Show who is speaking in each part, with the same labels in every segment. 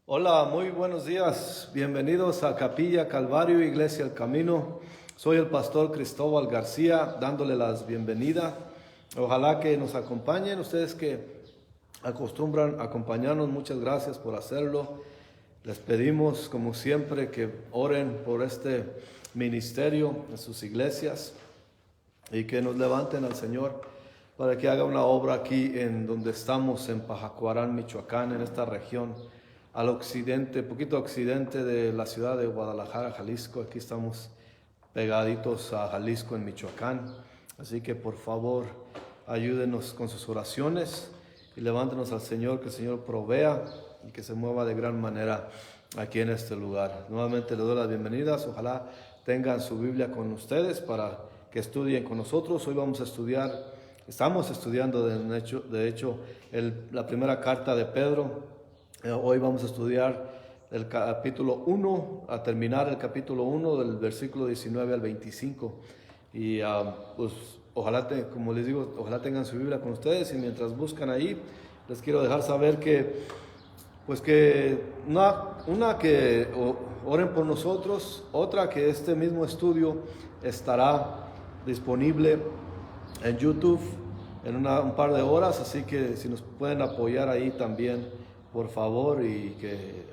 Speaker 1: Hola, muy buenos días. Bienvenidos a Capilla Calvario, Iglesia El Camino. Soy el pastor Cristóbal García, dándole las bienvenidas. Ojalá que nos acompañen. Ustedes que acostumbran acompañarnos, muchas gracias por hacerlo. Les pedimos, como siempre, que oren por este ministerio en sus iglesias y que nos levanten al Señor para que haga una obra aquí en donde estamos, en Pajacuarán, Michoacán, en esta región al occidente, poquito occidente de la ciudad de Guadalajara, Jalisco. Aquí estamos pegaditos a Jalisco, en Michoacán. Así que por favor, ayúdenos con sus oraciones y levántenos al Señor, que el Señor provea y que se mueva de gran manera aquí en este lugar. Nuevamente les doy las bienvenidas. Ojalá tengan su Biblia con ustedes para que estudien con nosotros. Hoy vamos a estudiar, estamos estudiando de hecho la primera carta de Pedro. Hoy vamos a estudiar el capítulo 1, a terminar el capítulo 1 del versículo 19 al 25. Y pues ojalá, como les digo, ojalá tengan su Biblia con ustedes, y mientras buscan ahí, les quiero dejar saber que, pues que que oren por nosotros, otra que este mismo estudio estará disponible en YouTube en un par de horas, así que si nos pueden apoyar ahí también, por favor, y que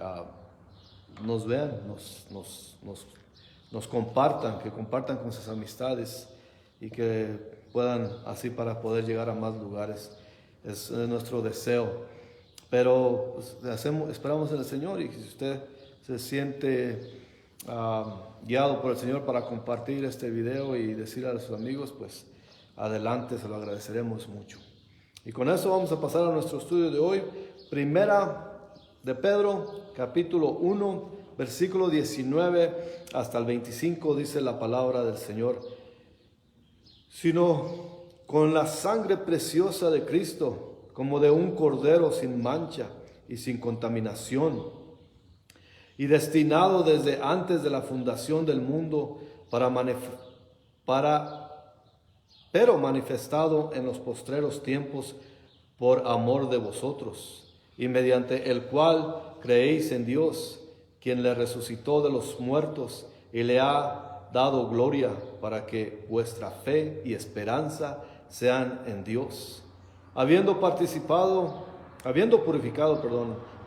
Speaker 1: nos vean, nos compartan, que compartan con sus amistades y que puedan así para poder llegar a más lugares. Es nuestro deseo. Pero pues, esperamos en el Señor, y si usted se siente guiado por el Señor para compartir este video y decir a sus amigos, pues adelante, se lo agradeceremos mucho. Y con eso vamos a pasar a nuestro estudio de hoy. Primera de Pedro, capítulo 1, versículo 19 hasta el 25, dice la palabra del Señor: sino con la sangre preciosa de Cristo, como de un cordero sin mancha y sin contaminación, y destinado desde antes de la fundación del mundo pero manifestado en los postreros tiempos por amor de vosotros, y mediante el cual creéis en Dios, quien le resucitó de los muertos y le ha dado gloria, para que vuestra fe y esperanza sean en Dios, habiendo purificado,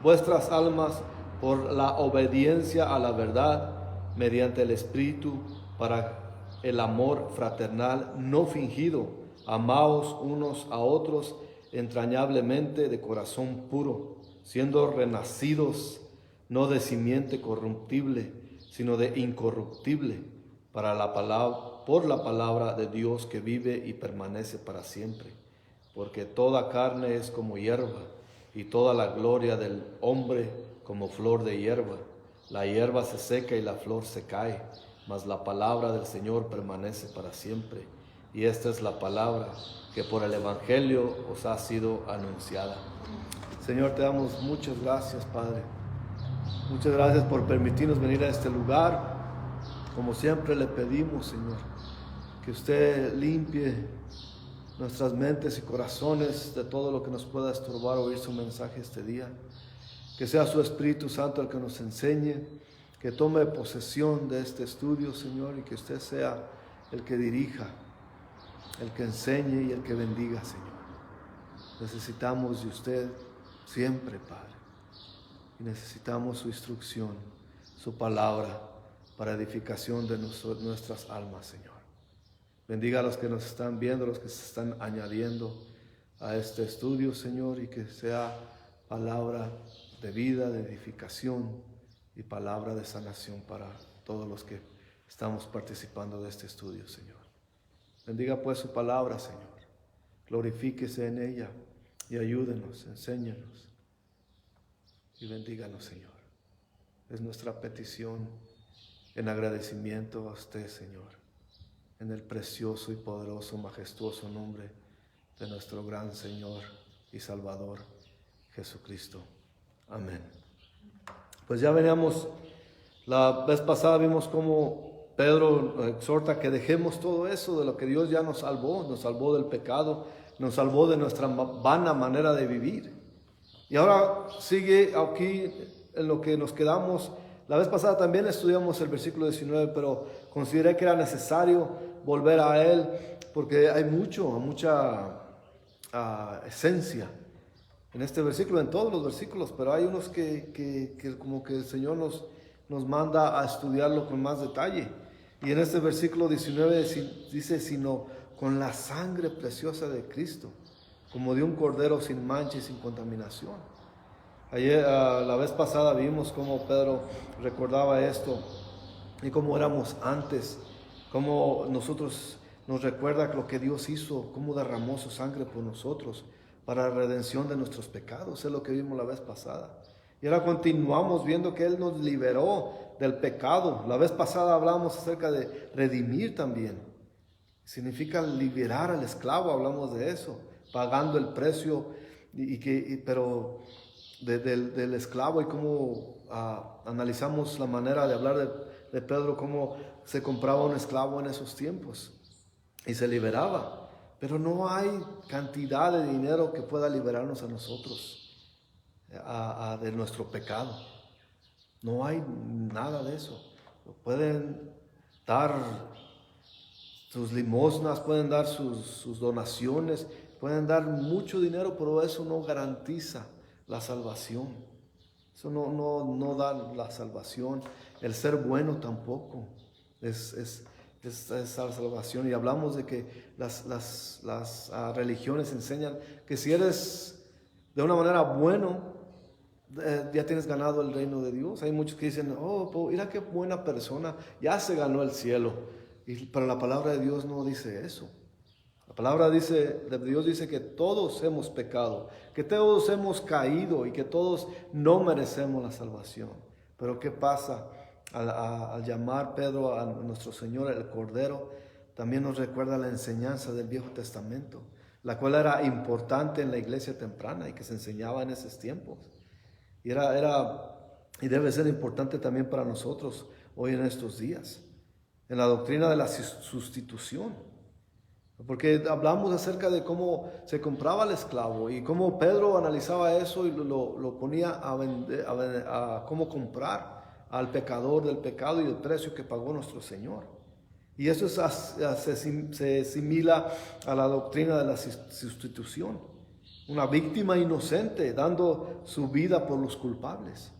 Speaker 1: vuestras almas por la obediencia a la verdad, mediante el Espíritu, para el amor fraternal no fingido. Amaos unos a otros entrañablemente de corazón puro, siendo renacidos no de simiente corruptible, sino de incorruptible, por la palabra de Dios, que vive y permanece para siempre. Porque toda carne es como hierba, y toda la gloria del hombre como flor de hierba. La hierba se seca y la flor se cae, mas la palabra del Señor permanece para siempre. Y esta es la palabra que por el Evangelio os ha sido anunciada. Señor, te damos muchas gracias, Padre. Muchas gracias por permitirnos venir a este lugar. Como siempre le pedimos, Señor, que usted limpie nuestras mentes y corazones de todo lo que nos pueda estorbar oír su mensaje este día. Que sea su Espíritu Santo el que nos enseñe, que tome posesión de este estudio, Señor, y que usted sea el que dirija, el que enseñe y el que bendiga, Señor. Necesitamos de usted siempre, Padre, y necesitamos su instrucción, su palabra, para edificación de nuestras almas, Señor. Bendiga a los que nos están viendo, a los que se están añadiendo a este estudio, Señor, y que sea palabra de vida, de edificación y palabra de sanación para todos los que estamos participando de este estudio, Señor. Bendiga pues su palabra, Señor. Glorifíquese en ella y ayúdenos, enséñanos y bendíganos, Señor. Es nuestra petición en agradecimiento a usted, Señor, en el precioso y poderoso, majestuoso nombre de nuestro gran Señor y Salvador, Jesucristo. Amén. Pues ya veníamos, la vez pasada vimos cómo Pedro exhorta que dejemos todo eso de lo que Dios ya nos salvó del pecado, nos salvó de nuestra vana manera de vivir. Y ahora sigue aquí en lo que nos quedamos. La vez pasada también estudiamos el versículo 19, pero consideré que era necesario volver a él porque hay mucha esencia en este versículo, en todos los versículos, pero hay unos que como que el Señor nos manda a estudiarlo con más detalle. Y en este versículo 19 dice, sino con la sangre preciosa de Cristo, como de un cordero sin mancha y sin contaminación. Ayer, la vez pasada vimos cómo Pedro recordaba esto y cómo éramos antes, cómo nos recuerda lo que Dios hizo, cómo derramó su sangre por nosotros para la redención de nuestros pecados. Es lo que vimos la vez pasada. Y ahora continuamos viendo que Él nos liberó del pecado. La vez pasada hablábamos acerca de redimir también. Significa liberar al esclavo, hablamos de eso, pagando el precio, pero del esclavo, y cómo analizamos la manera de hablar de Pedro, cómo se compraba un esclavo en esos tiempos y se liberaba. Pero no hay cantidad de dinero que pueda liberarnos a nosotros de nuestro pecado. No hay nada de eso. Pueden dar sus limosnas, pueden dar sus donaciones, pueden dar mucho dinero, pero eso no garantiza la salvación. Eso no da la salvación. El ser bueno tampoco es la salvación. Y hablamos de que las religiones enseñan que si eres de una manera bueno, ya tienes ganado el reino de Dios. Hay muchos que dicen, mira qué buena persona, ya se ganó el cielo. Pero la palabra de Dios no dice eso. La palabra de Dios dice que todos hemos pecado, que todos hemos caído y que todos no merecemos la salvación. Pero ¿qué pasa? Al llamar Pedro a nuestro Señor el Cordero, también nos recuerda la enseñanza del Viejo Testamento, la cual era importante en la iglesia temprana y que se enseñaba en esos tiempos. Y debe ser importante también para nosotros hoy en estos días, en la doctrina de la sustitución. Porque hablamos acerca de cómo se compraba al esclavo y cómo Pedro analizaba eso y lo ponía a cómo comprar al pecador del pecado y el precio que pagó nuestro Señor. Y eso se asimila a la doctrina de la sustitución. Una víctima inocente dando su vida por los culpables.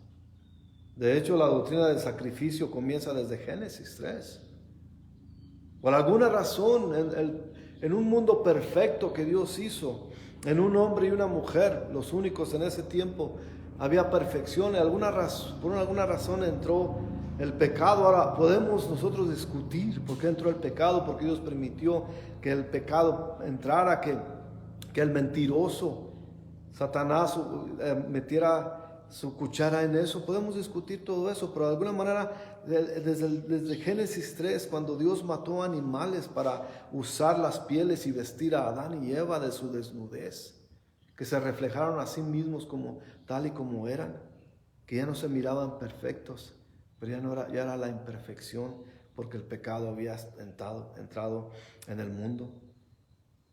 Speaker 1: De hecho, la doctrina del sacrificio comienza desde Génesis 3. Por alguna razón, en un mundo perfecto que Dios hizo, en un hombre y una mujer, los únicos en ese tiempo, había perfección. Por alguna razón entró el pecado. Ahora podemos nosotros discutir por qué entró el pecado, porque Dios permitió que el pecado entrara, que el mentiroso Satanás metiera su cuchara en eso. Podemos discutir todo eso, pero de alguna manera desde Génesis 3, cuando Dios mató animales para usar las pieles y vestir a Adán y Eva de su desnudez, que se reflejaron a sí mismos como tal y como eran, que ya no se miraban perfectos, pero ya era la imperfección, porque el pecado había entrado en el mundo.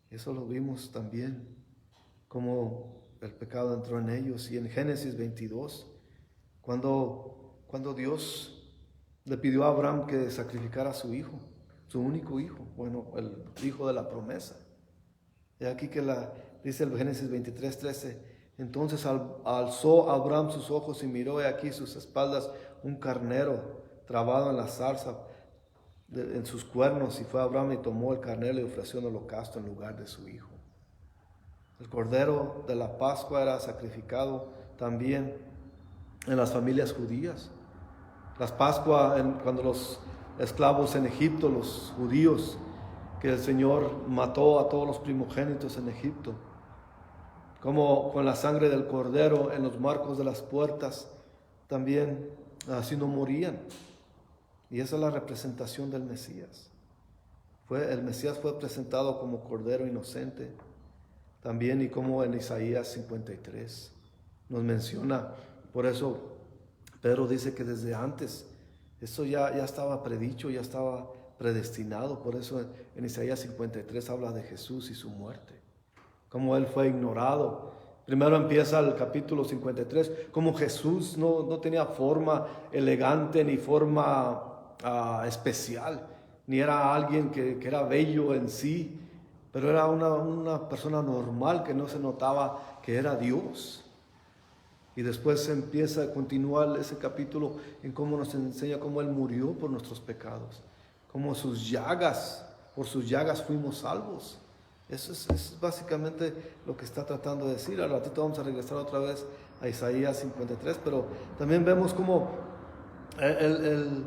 Speaker 1: Eso lo vimos también, como el pecado entró en ellos. Y en Génesis 22, cuando Dios le pidió a Abraham que sacrificara a su hijo, su único hijo, el hijo de la promesa. Y aquí dice el Génesis 23:13, entonces alzó Abraham sus ojos y miró, y aquí sus espaldas un carnero trabado en la zarza en sus cuernos, y fue Abraham y tomó el carnero y ofreció un holocausto en lugar de su hijo. El cordero de la Pascua era sacrificado también en las familias judías. Las Pascuas, cuando los esclavos en Egipto, los judíos, que el Señor mató a todos los primogénitos en Egipto, como con la sangre del cordero en los marcos de las puertas, también así no morían. Y esa es la representación del Mesías. El Mesías fue presentado como cordero inocente también, y como en Isaías 53 nos menciona. Por eso Pedro dice que desde antes eso ya estaba predicho, ya estaba predestinado. Por eso en Isaías 53 habla de Jesús y su muerte, como Él fue ignorado Primero empieza el capítulo 53, como Jesús no tenía forma elegante ni forma especial, ni era alguien que era bello en sí, pero era una persona normal que no se notaba que era Dios. Y después empieza a continuar ese capítulo en cómo nos enseña cómo Él murió por nuestros pecados, cómo por sus llagas fuimos salvos. Eso es básicamente lo que está tratando de decir. Al ratito vamos a regresar otra vez a Isaías 53, pero también vemos cómo el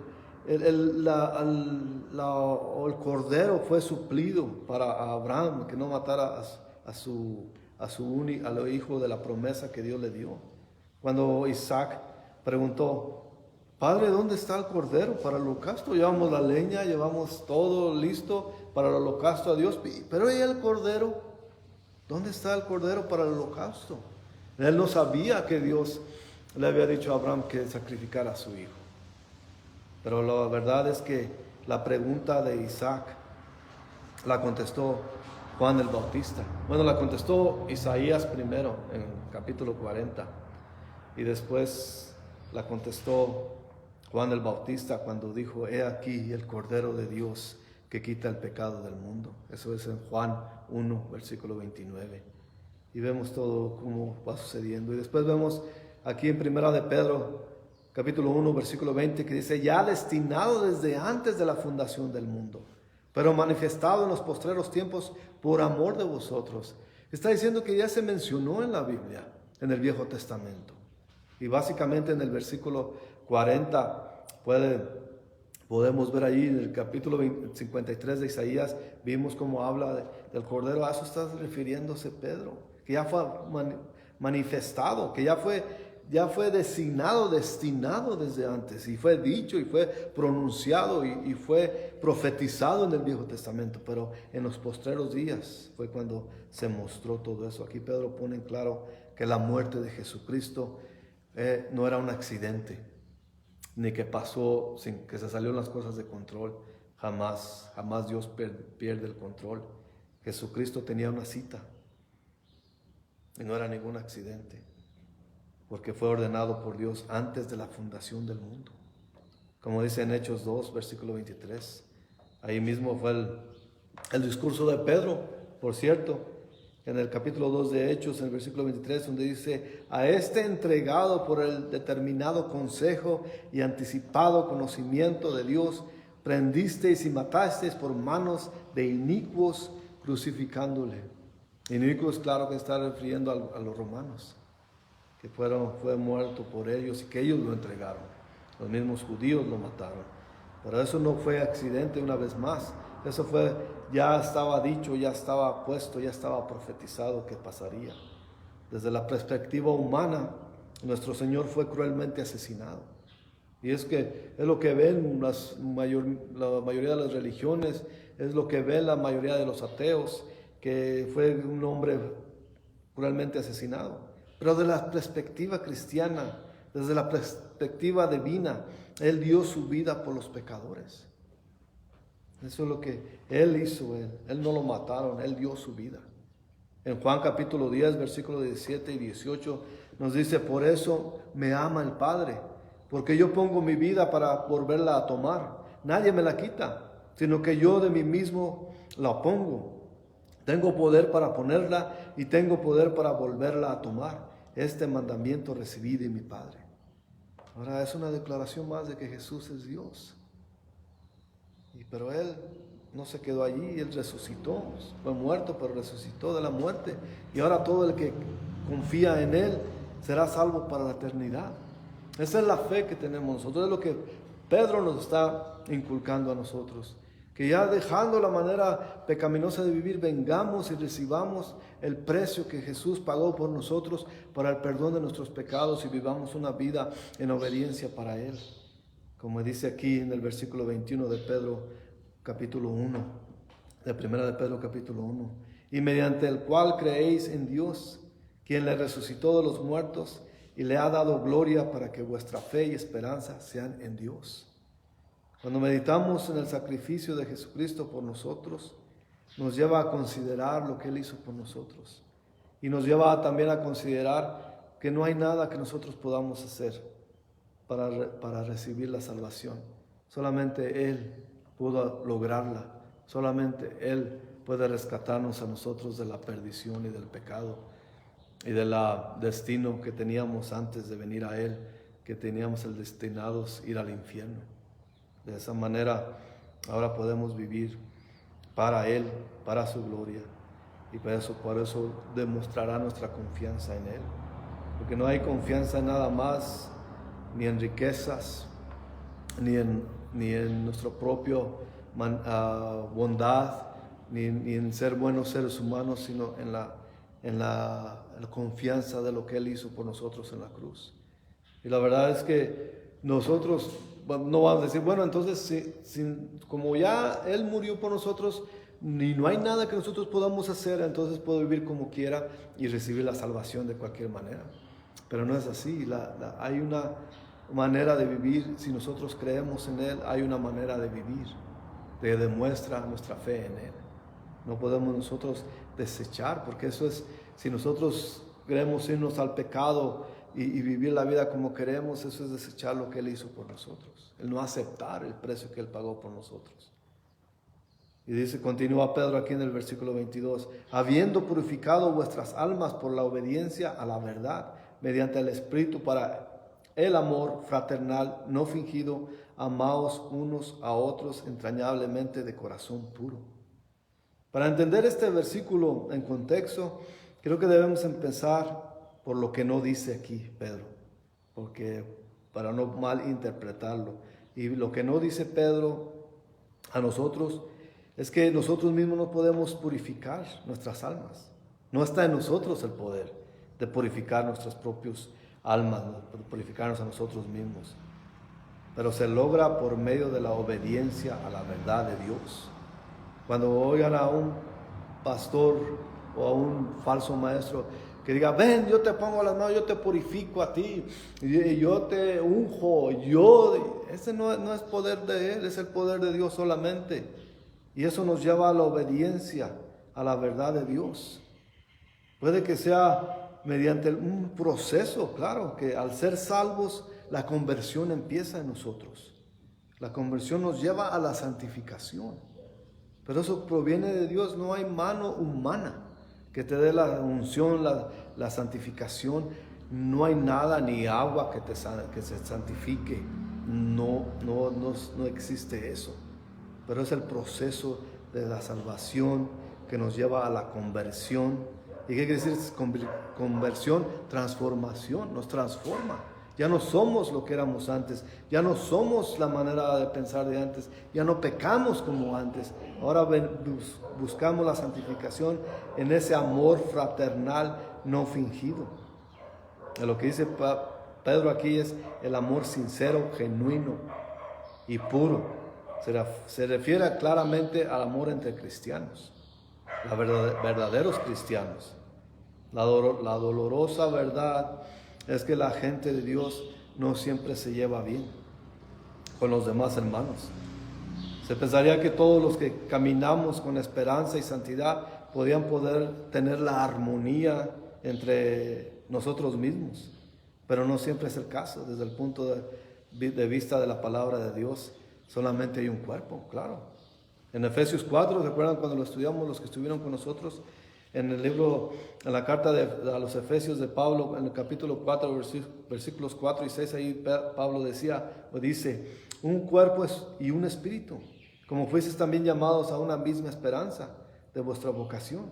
Speaker 1: cordero fue suplido para Abraham, que no matara al hijo de la promesa que Dios le dio. Cuando Isaac preguntó: Padre, ¿dónde está el cordero para el holocausto? Llevamos la leña, llevamos todo listo para el holocausto a Dios, pero ¿y el cordero? ¿Dónde está el cordero para el holocausto? Él no sabía que Dios le había dicho a Abraham que sacrificara a su hijo. Pero la verdad es que la pregunta de Isaac la contestó Juan el Bautista. Bueno, la contestó Isaías primero en capítulo 40. Y después la contestó Juan el Bautista cuando dijo: He aquí el Cordero de Dios que quita el pecado del mundo. Eso es en Juan 1, versículo 29. Y vemos todo cómo va sucediendo. Y después vemos aquí en Primera de Pedro, capítulo 1, versículo 20, que dice: Ya destinado desde antes de la fundación del mundo, pero manifestado en los postreros tiempos por amor de vosotros. Está diciendo que ya se mencionó en la Biblia, en el Viejo Testamento. Y básicamente en el versículo 40 podemos ver ahí en el capítulo 53 de Isaías, vimos cómo habla del Cordero. A eso está refiriéndose Pedro, que ya fue manifestado, que ya fue destinado desde antes, y fue dicho y fue pronunciado y fue profetizado en el Viejo Testamento, pero en los postreros días fue cuando se mostró todo eso. Aquí Pedro pone en claro que la muerte de Jesucristo no era un accidente, ni que pasó sin que se salieron las cosas de control. Jamás Dios pierde el control. Jesucristo tenía una cita y no era ningún accidente, porque fue ordenado por Dios antes de la fundación del mundo. Como dice en Hechos 2, versículo 23. Ahí mismo fue el discurso de Pedro, por cierto, en el capítulo 2 de Hechos, en el versículo 23, donde dice: A este entregado por el determinado consejo y anticipado conocimiento de Dios, prendisteis y matasteis por manos de inicuos, crucificándole. Inicuos, claro que está refiriendo a los romanos, que fue muerto por ellos y que ellos lo entregaron. Los mismos judíos lo mataron. Pero eso no fue accidente, una vez más. Eso ya estaba dicho, ya estaba puesto, ya estaba profetizado que pasaría. Desde la perspectiva humana, nuestro Señor fue cruelmente asesinado. Y es lo que ven la mayoría de las religiones, es lo que ven la mayoría de los ateos, que fue un hombre cruelmente asesinado. Pero de la perspectiva cristiana, desde la perspectiva divina, Él dio su vida por los pecadores. Eso es lo que Él hizo. Él no lo mataron, Él dio su vida. En Juan capítulo 10, versículos 17 y 18 nos dice: Por eso me ama el Padre, porque yo pongo mi vida para volverla a tomar. Nadie me la quita, sino que yo de mí mismo la pongo. Tengo poder para ponerla y tengo poder para volverla a tomar. Este mandamiento recibí de mi Padre. Ahora es una declaración más de que Jesús es Dios. Pero Él no se quedó allí, Él resucitó. Fue muerto, pero resucitó de la muerte. Y ahora todo el que confía en Él será salvo para la eternidad. Esa es la fe que tenemos nosotros. Es lo que Pedro nos está inculcando a nosotros. Que ya dejando la manera pecaminosa de vivir, vengamos y recibamos el precio que Jesús pagó por nosotros para el perdón de nuestros pecados y vivamos una vida en obediencia para Él. Como dice aquí en el versículo 21 de Pedro capítulo 1, de Primera de Pedro capítulo 1. Y mediante el cual creéis en Dios, quien le resucitó de los muertos y le ha dado gloria, para que vuestra fe y esperanza sean en Dios. Cuando meditamos en el sacrificio de Jesucristo por nosotros, nos lleva a considerar lo que Él hizo por nosotros. Y nos lleva también a considerar que no hay nada que nosotros podamos hacer para recibir la salvación. Solamente Él pudo lograrla. Solamente Él puede rescatarnos a nosotros de la perdición y del pecado y del destino que teníamos antes de venir a Él, que teníamos el destinados ir al infierno. De esa manera ahora podemos vivir para Él, para su gloria, y por eso demostrará nuestra confianza en Él, porque no hay confianza en nada más, ni en riquezas, ni en nuestra propia bondad, ni en ser buenos seres humanos, sino en la confianza de lo que Él hizo por nosotros en la cruz. Y la verdad es que nosotros no vamos a decir, bueno, entonces como ya Él murió por nosotros, ni no hay nada que nosotros podamos hacer, entonces puedo vivir como quiera y recibir la salvación de cualquier manera. Pero no es así. Hay una manera de vivir. Si nosotros creemos en Él, hay una manera de vivir que demuestra nuestra fe en Él. No podemos nosotros desechar, porque eso es, si nosotros queremos irnos al pecado y vivir la vida como queremos, eso es desechar lo que Él hizo por nosotros, el no aceptar el precio que Él pagó por nosotros. Y dice, continúa Pedro aquí en el versículo 22, habiendo purificado vuestras almas por la obediencia a la verdad, mediante el Espíritu para el amor fraternal no fingido, amaos unos a otros entrañablemente de corazón puro. Para entender este versículo en contexto, creo que debemos empezar por lo que no dice aquí Pedro, porque para no malinterpretarlo. Y lo que no dice Pedro a nosotros es que nosotros mismos no podemos purificar nuestras almas. No está en nosotros el poder de purificar nuestras propias almas, de purificarnos a nosotros mismos. Pero se logra por medio de la obediencia a la verdad de Dios. Cuando oigan a un pastor o a un falso maestro que diga, ven, yo te pongo las manos, yo te purifico a ti, y yo te unjo, ese no es poder de Él, es el poder de Dios solamente. Y eso nos lleva a la obediencia a la verdad de Dios. Puede que sea mediante un proceso, claro, que al ser salvos, la conversión empieza en nosotros. La conversión nos lleva a la santificación. Pero eso proviene de Dios, no hay mano humana que te dé la unción, la santificación. No hay nada ni agua que se santifique. No existe eso. Pero es el proceso de la salvación que nos lleva a la conversión. ¿Y qué quiere decir conversión? Transformación, nos transforma. Ya no somos lo que éramos antes, ya no somos la manera de pensar de antes, ya no pecamos como antes. Ahora buscamos la santificación en ese amor fraternal no fingido. Lo que dice Pedro aquí es el amor sincero, genuino y puro. Se refiere claramente al amor entre cristianos, verdaderos cristianos. La dolorosa verdad es que la gente de Dios no siempre se lleva bien con los demás hermanos. Se pensaría que todos los que caminamos con esperanza y santidad podían poder tener la armonía entre nosotros mismos, pero no siempre es el caso. Desde el punto de vista de la palabra de Dios, solamente hay un cuerpo, claro. En Efesios 4, ¿recuerdan cuando lo estudiamos los que estuvieron con nosotros? En el libro, en la carta a los Efesios de Pablo, en el capítulo 4, versículos 4 y 6, ahí Pablo dice, un cuerpo y un espíritu, como fuisteis también llamados a una misma esperanza de vuestra vocación.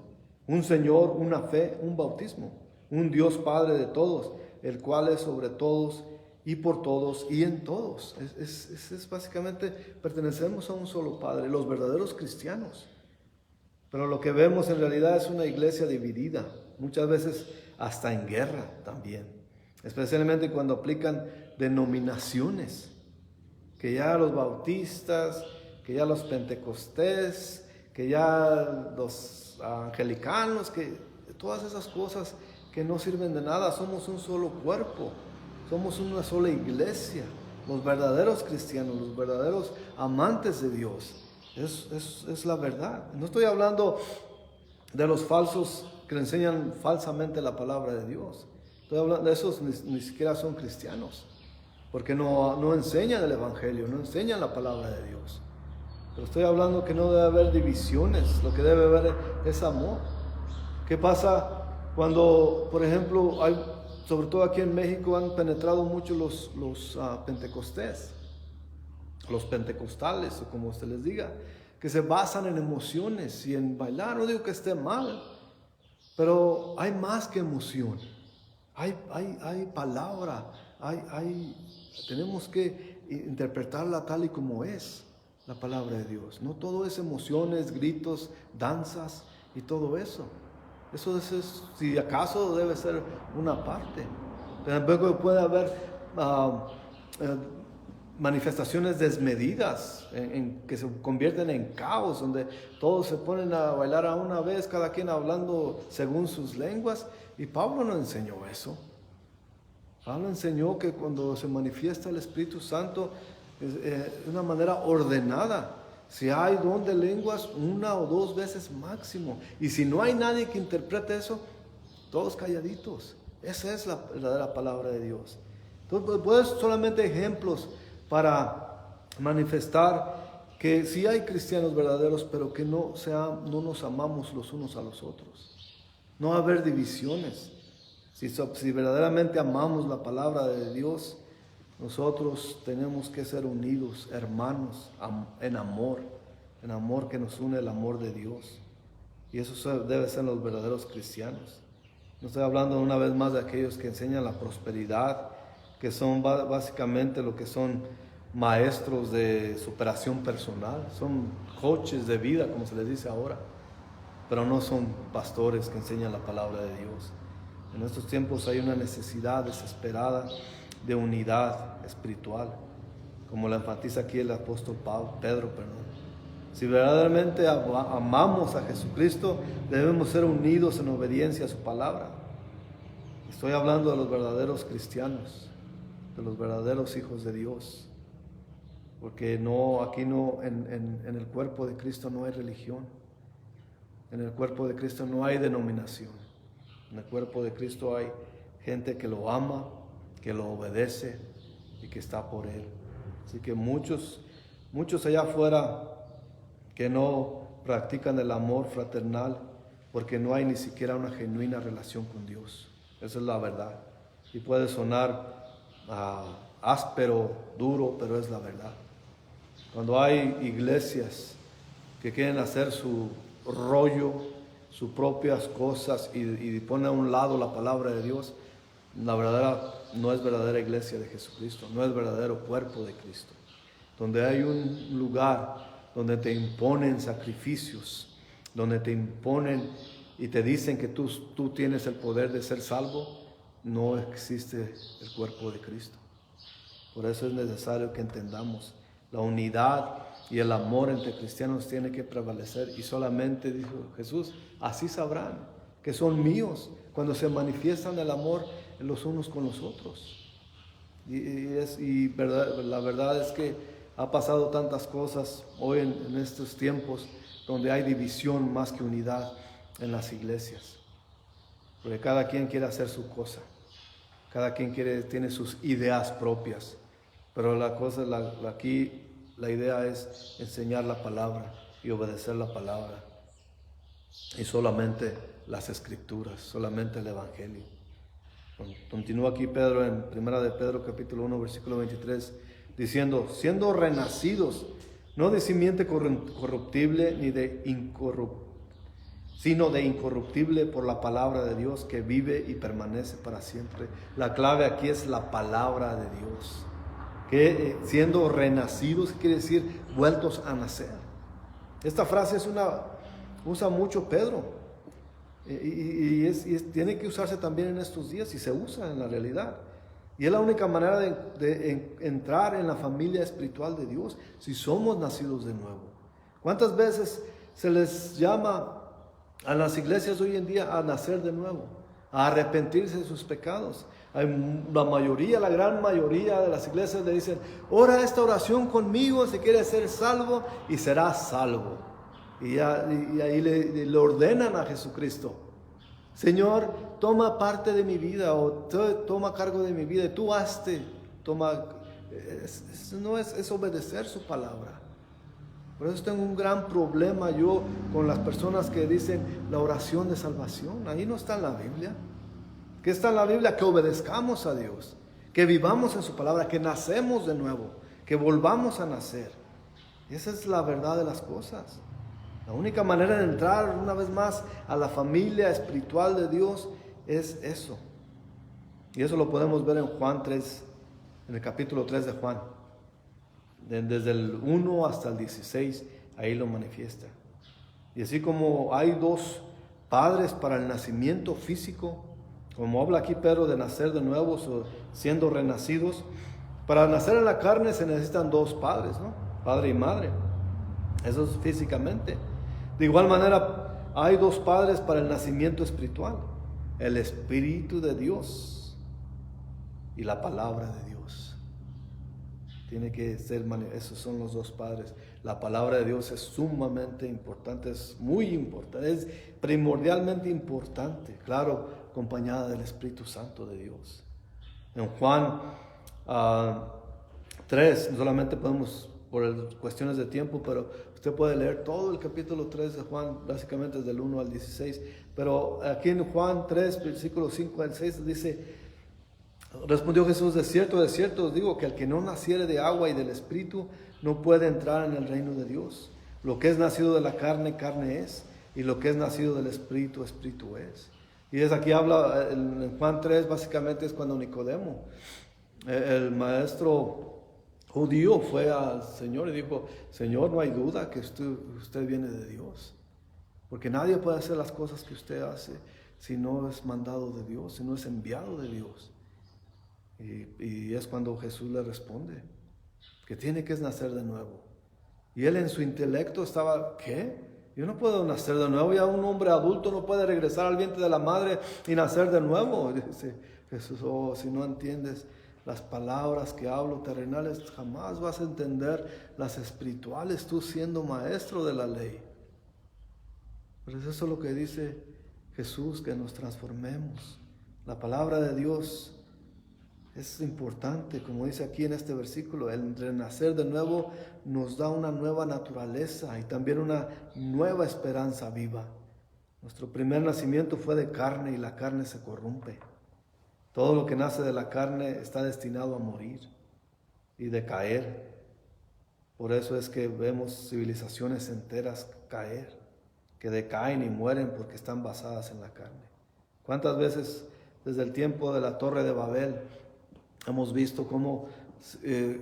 Speaker 1: Un Señor, una fe, un bautismo, un Dios Padre de todos, el cual es sobre todos y por todos y en todos. Es básicamente, pertenecemos a un solo Padre, los verdaderos cristianos. Pero lo que vemos en realidad es una iglesia dividida, muchas veces hasta en guerra también, especialmente cuando aplican denominaciones, que ya los bautistas, que ya los pentecostés, que ya los angelicanos, que todas esas cosas que no sirven de nada. Somos un solo cuerpo, somos una sola iglesia, los verdaderos cristianos, los verdaderos amantes de Dios. Es la verdad. No estoy hablando de los falsos que le enseñan falsamente la palabra de Dios. Estoy hablando de esos, ni siquiera son cristianos, porque no enseñan el Evangelio, no enseñan la palabra de Dios. Pero estoy hablando que no debe haber divisiones, lo que debe haber es amor. ¿Qué pasa cuando, por ejemplo, sobre todo aquí en México, han penetrado mucho los pentecostales, o como usted les diga, que se basan en emociones y en bailar? No digo que esté mal, pero hay más que emoción. Hay palabra, tenemos que interpretarla tal y como es la palabra de Dios. No todo es emociones, gritos, danzas y todo eso. Eso es, si acaso, debe ser una parte. Tampoco puede haber manifestaciones desmedidas que se convierten en caos, donde todos se ponen a bailar a una vez, cada quien hablando según sus lenguas. Y Pablo no enseñó eso. Pablo enseñó que cuando se manifiesta el Espíritu Santo de una manera ordenada. Si hay don de lenguas, 1 o 2 veces máximo. Y si no hay nadie que interprete eso, todos calladitos. Esa es la verdadera palabra de Dios. Entonces, pues solamente ejemplos para manifestar que sí hay cristianos verdaderos, pero que no nos amamos los unos a los otros. No va a haber divisiones. Si verdaderamente amamos la palabra de Dios, nosotros tenemos que ser unidos, hermanos, en amor que nos une el amor de Dios. Y eso debe ser los verdaderos cristianos. No estoy hablando una vez más de aquellos que enseñan la prosperidad, que son básicamente lo que son maestros de superación personal, son coaches de vida, como se les dice ahora, pero no son pastores que enseñan la palabra de Dios. En estos tiempos hay una necesidad desesperada de unidad espiritual, como la enfatiza aquí el apóstol Pedro. Si verdaderamente amamos a Jesucristo, debemos ser unidos en obediencia a su palabra. Estoy hablando de los verdaderos cristianos, de los verdaderos hijos de Dios, porque en el cuerpo de Cristo no hay religión, en el cuerpo de Cristo no hay denominación, en el cuerpo de Cristo hay gente que lo ama, que lo obedece y que está por Él. Así que muchos allá afuera que no practican el amor fraternal porque no hay ni siquiera una genuina relación con Dios. Esa es la verdad. Y puede sonar áspero, duro, pero es la verdad. Cuando hay iglesias que quieren hacer su rollo, sus propias cosas y ponen a un lado la palabra de Dios, no es verdadera iglesia de Jesucristo, no es verdadero cuerpo de Cristo. Donde hay un lugar donde te imponen sacrificios, donde te imponen y te dicen que tú tienes el poder de ser salvo, no existe el cuerpo de Cristo. Por eso es necesario que entendamos la unidad y el amor entre cristianos tiene que prevalecer, y solamente, dijo Jesús, así sabrán que son míos cuando se manifiestan el amor los unos con los otros. La verdad es que ha pasado tantas cosas hoy en estos tiempos donde hay división más que unidad en las iglesias, porque cada quien quiere hacer su cosa, cada quien tiene sus ideas propias, pero aquí la idea es enseñar la palabra y obedecer la palabra, y solamente las escrituras, solamente el evangelio. Continúa aquí Pedro en 1 de Pedro capítulo 1 versículo 23 diciendo: siendo renacidos no de simiente corruptible ni de incorruptible, sino de incorruptible por la palabra de Dios que vive y permanece para siempre. La clave aquí es la palabra de Dios, que siendo renacidos quiere decir vueltos a nacer. Esta frase usa mucho Pedro. Y tiene que usarse también en estos días, y se usa en la realidad. Y es la única manera de entrar en la familia espiritual de Dios, si somos nacidos de nuevo. ¿Cuántas veces se les llama a las iglesias hoy en día a nacer de nuevo, a arrepentirse de sus pecados? La gran mayoría de las iglesias le dicen: ora esta oración conmigo si quieres ser salvo, y serás salvo. Y ahí le ordenan a Jesucristo. Señor, toma parte de mi vida o toma cargo de mi vida, tú hazte, es obedecer su palabra. Por eso tengo un gran problema yo con las personas que dicen la oración de salvación. Ahí no está en la Biblia. ¿Qué está en la Biblia? Que obedezcamos a Dios, que vivamos en su palabra, que nacemos de nuevo, que volvamos a nacer. Esa es la verdad de las cosas. La única manera de entrar una vez más a la familia espiritual de Dios es eso. Y eso lo podemos ver en Juan 3, en el capítulo 3 de Juan. Desde el 1 hasta el 16, ahí lo manifiesta. Y así como hay dos padres para el nacimiento físico, como habla aquí Pedro de nacer de nuevo o siendo renacidos, para nacer en la carne se necesitan dos padres, ¿no? Padre y madre. Eso es físicamente. De igual manera, hay dos padres para el nacimiento espiritual: el Espíritu de Dios y la palabra de Dios. Tiene que ser, esos son los dos padres. La palabra de Dios es sumamente importante, es muy importante, es primordialmente importante, claro, acompañada del Espíritu Santo de Dios. En Juan 3, solamente podemos, por cuestiones de tiempo, pero usted puede leer todo el capítulo 3 de Juan, básicamente desde el 1 al 16, pero aquí en Juan 3, versículos 5 al 6, dice: respondió Jesús, de cierto os digo que el que no naciere de agua y del Espíritu no puede entrar en el reino de Dios. Lo que es nacido de la carne, carne es, y lo que es nacido del Espíritu, Espíritu es. Y es aquí habla, en Juan 3 básicamente es cuando Nicodemo, el maestro judío, fue al Señor y dijo: Señor, no hay duda que usted viene de Dios, porque nadie puede hacer las cosas que usted hace si no es mandado de Dios, si no es enviado de Dios. Y es cuando Jesús le responde que tiene que nacer de nuevo. Y él en su intelecto estaba: ¿qué? Yo no puedo nacer de nuevo. Ya un hombre adulto no puede regresar al vientre de la madre y nacer de nuevo. Y dice Jesús: oh, si no entiendes las palabras que hablo terrenales, jamás vas a entender las espirituales, tú siendo maestro de la ley. Pero eso es lo que dice Jesús, que nos transformemos. La palabra de Dios es importante, como dice aquí en este versículo. El renacer de nuevo nos da una nueva naturaleza y también una nueva esperanza viva. Nuestro primer nacimiento fue de carne y la carne se corrompe. Todo lo que nace de la carne está destinado a morir y decaer. Por eso es que vemos civilizaciones enteras caer, que decaen y mueren porque están basadas en la carne. ¿Cuántas veces desde el tiempo de la Torre de Babel hemos visto cómo,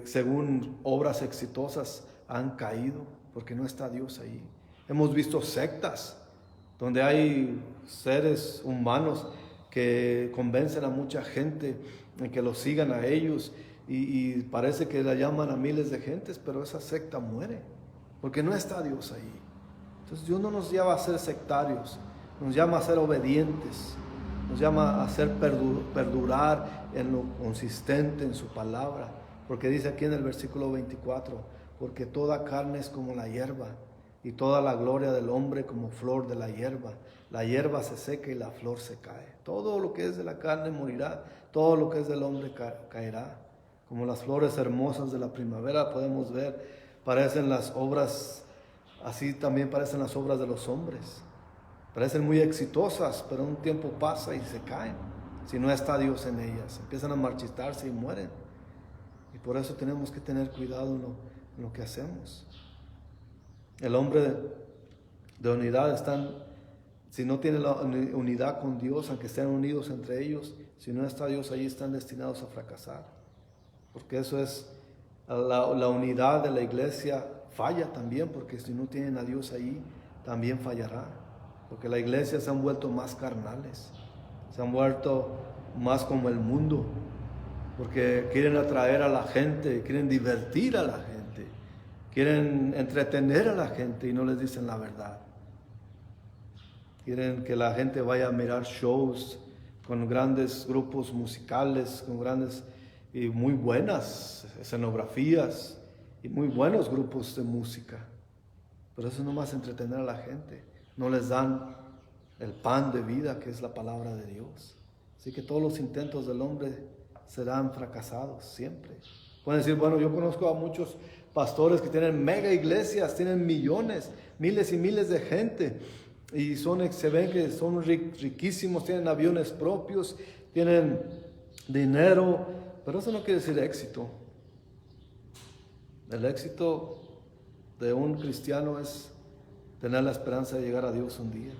Speaker 1: según obras exitosas, han caído porque no está Dios ahí? Hemos visto sectas donde hay seres humanos que convencen a mucha gente en que los sigan a ellos y parece que la llaman a miles de gentes, pero esa secta muere porque no está Dios ahí. Entonces Dios no nos llama a ser sectarios, nos llama a ser obedientes, nos llama a hacer perdurar en lo consistente en su palabra, porque dice aquí en el versículo 24: porque toda carne es como la hierba, y toda la gloria del hombre como flor de la hierba. La hierba se seca y la flor se cae. Todo lo que es de la carne morirá, todo lo que es del hombre caerá. Como las flores hermosas de la primavera podemos ver, parecen las obras, así también parecen las obras de los hombres. Parecen muy exitosas, pero un tiempo pasa y se caen. Si no está Dios en ellas, empiezan a marchitarse y mueren. Y por eso tenemos que tener cuidado en lo que hacemos. El hombre de unidad si no tiene la unidad con Dios, aunque estén unidos entre ellos, si no está Dios allí, están destinados a fracasar. Porque eso es, la unidad de la iglesia falla también, porque si no tienen a Dios ahí, también fallará. Porque la iglesia se han vuelto más carnales, se han vuelto más como el mundo, porque quieren atraer a la gente, quieren divertir a la gente, quieren entretener a la gente y no les dicen la verdad. Quieren que la gente vaya a mirar shows con grandes grupos musicales, con grandes y muy buenas escenografías y muy buenos grupos de música. Pero eso no más entretener a la gente. No les dan el pan de vida que es la palabra de Dios. Así que todos los intentos del hombre serán fracasados siempre. Pueden decir, bueno, yo conozco a muchos pastores que tienen mega iglesias, tienen millones, miles y miles de gente, y se ven que son riquísimos, tienen aviones propios, tienen dinero, pero eso no quiere decir éxito. El éxito de un cristiano es tener la esperanza de llegar a Dios un día.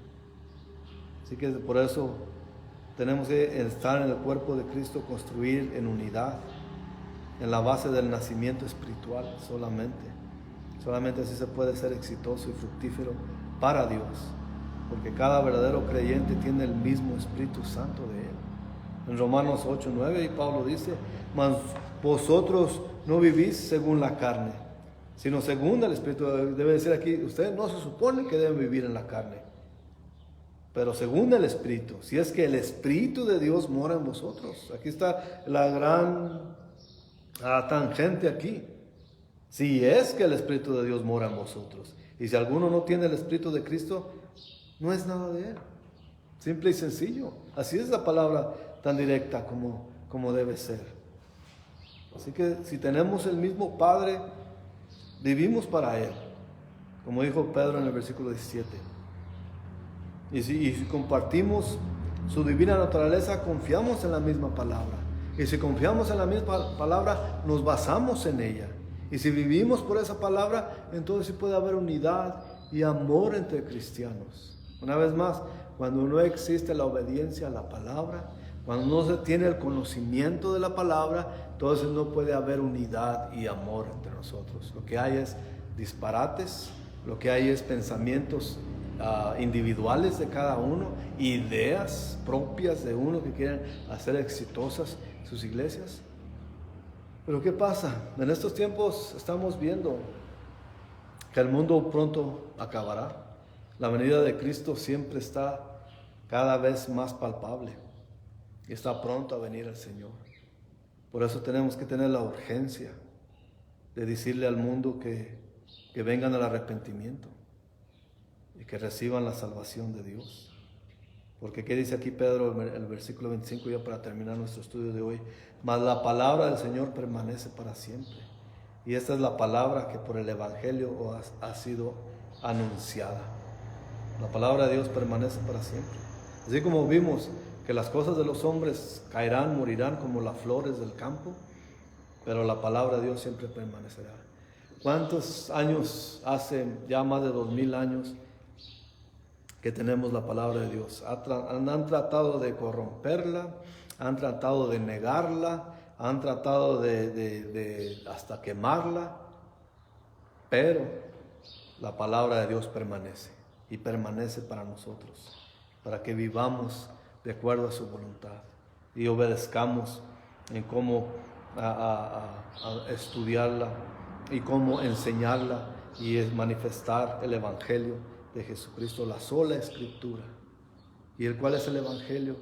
Speaker 1: Así que por eso tenemos que estar en el cuerpo de Cristo, construir en unidad, en la base del nacimiento espiritual solamente. Solamente así se puede ser exitoso y fructífero para Dios, porque cada verdadero creyente tiene el mismo Espíritu Santo de Él. En Romanos 8:9 y Pablo dice, mas vosotros no vivís según la carne, sino según el Espíritu. Debe decir aquí, ustedes no se supone que deben vivir en la carne, pero según el Espíritu, si es que el Espíritu de Dios mora en vosotros. Aquí está la gran tangente aquí. Si es que el Espíritu de Dios mora en vosotros, y si alguno no tiene el Espíritu de Cristo, no es nada de Él. Simple y sencillo. Así es la palabra tan directa como debe ser. Así que si tenemos el mismo Padre, vivimos para Él, como dijo Pedro en el versículo 17. Y si compartimos su divina naturaleza, confiamos en la misma palabra. Y si confiamos en la misma palabra, nos basamos en ella. Y si vivimos por esa palabra, entonces sí puede haber unidad y amor entre cristianos. Una vez más, cuando no existe la obediencia a la palabra, cuando no se tiene el conocimiento de la palabra, entonces no puede haber unidad y amor entre nosotros. Lo que hay es disparates, lo que hay es pensamientos individuales de cada uno, ideas propias de uno que quieren hacer exitosas sus iglesias. Pero ¿qué pasa? En estos tiempos estamos viendo que el mundo pronto acabará. La venida de Cristo siempre está cada vez más palpable y está pronto a venir el Señor. Por eso tenemos que tener la urgencia de decirle al mundo que vengan al arrepentimiento y que reciban la salvación de Dios. Porque ¿qué dice aquí Pedro, el versículo 25, ya para terminar nuestro estudio de hoy? Mas la palabra del Señor permanece para siempre. Y esta es la palabra que por el Evangelio ha sido anunciada. La palabra de Dios permanece para siempre. Así como vimos que las cosas de los hombres caerán, morirán como las flores del campo, pero la palabra de Dios siempre permanecerá. ¿Cuántos años hace? Ya más de 2000 años que tenemos la palabra de Dios. Han tratado de corromperla, han tratado de negarla, han tratado de hasta quemarla, pero la palabra de Dios permanece y permanece para nosotros, para que vivamos de acuerdo a su voluntad y obedezcamos en cómo a estudiarla y cómo enseñarla y manifestar el Evangelio de Jesucristo, la sola Escritura. ¿Y cuál es el Evangelio?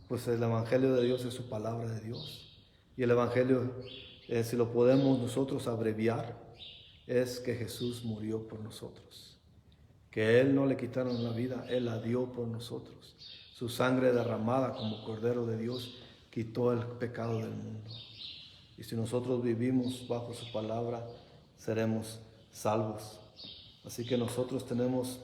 Speaker 1: Pues el Evangelio de Dios es su palabra de Dios. Y el Evangelio, si lo podemos nosotros abreviar, es que Jesús murió por nosotros, que Él no le quitaron la vida, Él la dio por nosotros. Su sangre derramada como Cordero de Dios quitó el pecado del mundo. Y si nosotros vivimos bajo su palabra, seremos salvos. Así que nosotros tenemos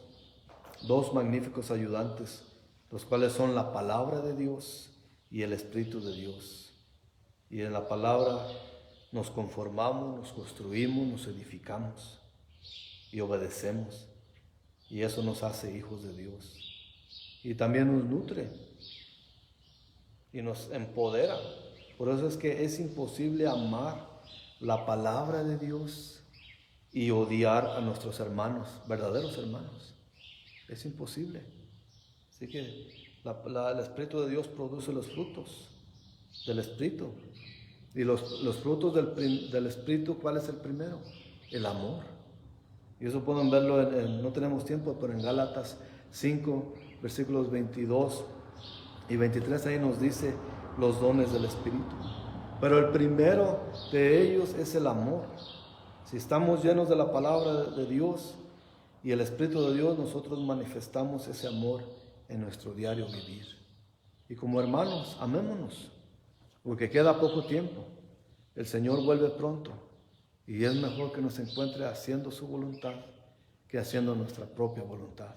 Speaker 1: dos magníficos ayudantes, los cuales son la palabra de Dios y el Espíritu de Dios. Y en la palabra nos conformamos, nos construimos, nos edificamos y obedecemos. Y eso nos hace hijos de Dios. Y también nos nutre y nos empodera. Por eso es que es imposible amar la palabra de Dios y odiar a nuestros hermanos, verdaderos hermanos. Es imposible. Así que el Espíritu de Dios produce los frutos del Espíritu. Y los frutos del Espíritu, ¿cuál es el primero? El amor. Y eso pueden verlo, no tenemos tiempo, pero en Gálatas 5, versículos 22 y 23, ahí nos dice los dones del Espíritu. Pero el primero de ellos es el amor. Si estamos llenos de la palabra de Dios y el Espíritu de Dios, nosotros manifestamos ese amor en nuestro diario vivir. Y como hermanos, amémonos, porque queda poco tiempo. El Señor vuelve pronto y es mejor que nos encuentre haciendo su voluntad que haciendo nuestra propia voluntad.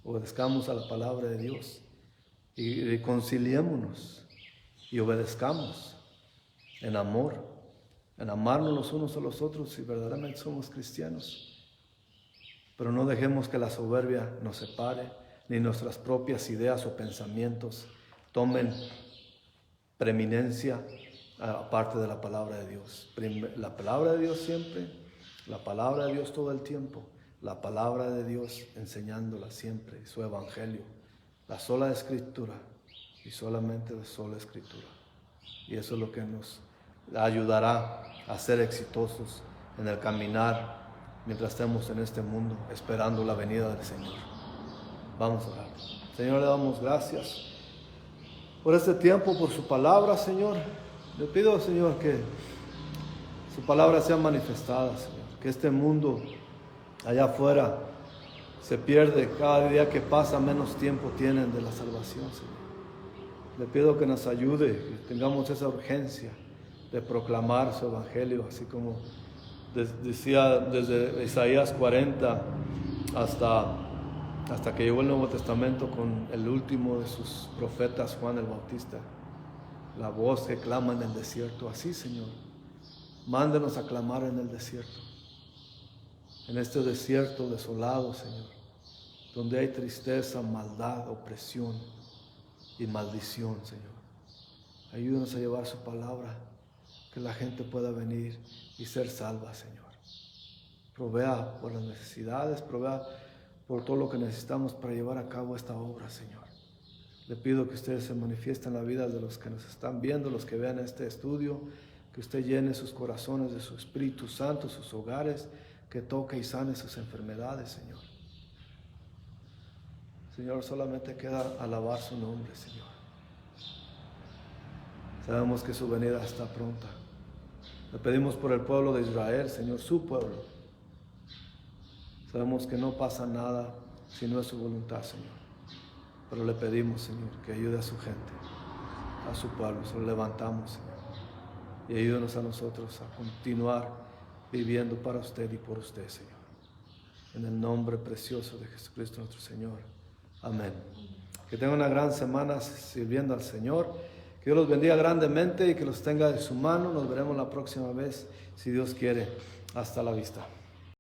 Speaker 1: Obedezcamos a la palabra de Dios y reconciliémonos y obedezcamos en amor, en amarnos los unos a los otros si verdaderamente somos cristianos. Pero no dejemos que la soberbia nos separe, ni nuestras propias ideas o pensamientos tomen preeminencia aparte de la palabra de Dios. La palabra de Dios siempre, la palabra de Dios todo el tiempo, la palabra de Dios enseñándola siempre, su evangelio, la sola escritura y solamente la sola escritura. Y eso es lo que nos ayudará a ser exitosos en el caminar mientras estemos en este mundo esperando la venida del Señor. Vamos a orar. Señor, le damos gracias por este tiempo, por su palabra, Señor. Le pido, Señor, que su palabra sea manifestada, Señor. Que este mundo allá afuera se pierde. Cada día que pasa, menos tiempo tienen de la salvación, Señor. Le pido que nos ayude, que tengamos esa urgencia de proclamar su evangelio, así como decía desde Isaías 40 hasta que llegó el Nuevo Testamento con el último de sus profetas, Juan el Bautista. La voz que clama en el desierto. Así, Señor, mándenos a clamar en el desierto. En este desierto desolado, Señor, donde hay tristeza, maldad, opresión y maldición, Señor. Ayúdanos a llevar su palabra, que la gente pueda venir y ser salva, Señor. Provea por las necesidades, provea por todo lo que necesitamos para llevar a cabo esta obra, Señor. Le pido que ustedes se manifiesten en la vida de los que nos están viendo, los que vean este estudio, que usted llene sus corazones de su Espíritu Santo, sus hogares, que toque y sane sus enfermedades, Señor. Señor, solamente queda alabar su nombre, Señor. Sabemos que su venida está pronta. Le pedimos por el pueblo de Israel, Señor, su pueblo. Sabemos que no pasa nada si no es su voluntad, Señor. Pero le pedimos, Señor, que ayude a su gente, a su pueblo. Se lo levantamos, Señor. Y ayúdenos a nosotros a continuar viviendo para usted y por usted, Señor. En el nombre precioso de Jesucristo nuestro Señor. Amén. Que tengan una gran semana sirviendo al Señor. Que Dios los bendiga grandemente y que los tenga de su mano. Nos veremos la próxima vez, si Dios quiere. Hasta la vista.